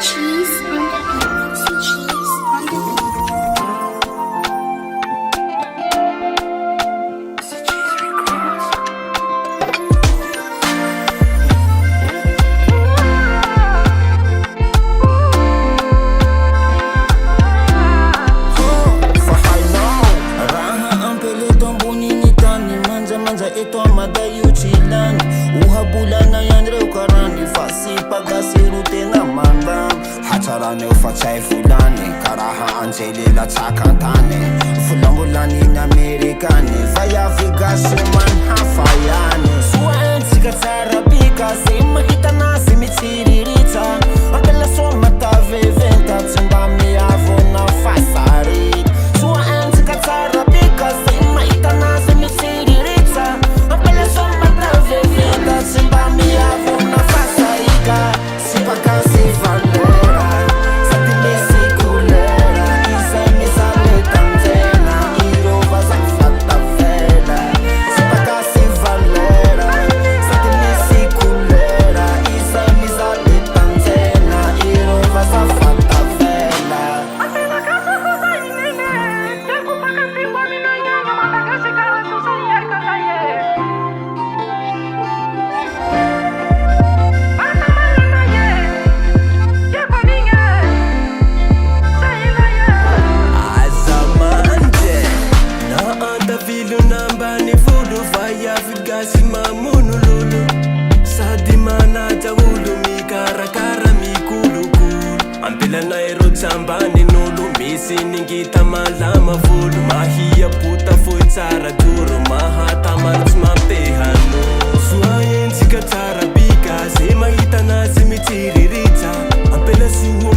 cheese on the beat. Sweet cheese on the beat. Ito madayuchilan uhabulana yanreo karani fa SIPA GASY tena mandam hatarane ufachai fulani karaha anjelela chakantane fulambulani na amerikani vaya vigasho man hafayane suanti katarabika sema hitana simitiririta akala soma taveventa tsindami avona fasari suanti katarabika sema hitana simitiririta SIPA GASY VALERA Sati misikulera Isa misale tanzena Irova zafata vela SIPA GASY VALERA Sati misikulera Isa misale tanzena Irova zafata vela Atela casa rosa inene Tempo pa cantimbo minanha Na malagasy cara tu sariar kantaye Simamuno lulu Sadi manata ulu mikarakara mikulukulu Ampila nairo tsambani nulu Misi ningita malama vulu Mahia puta foi tsara duro Mahata maruts mampehano Suayen tsika tsara bika Sema hita na simitiririta Ampila suwa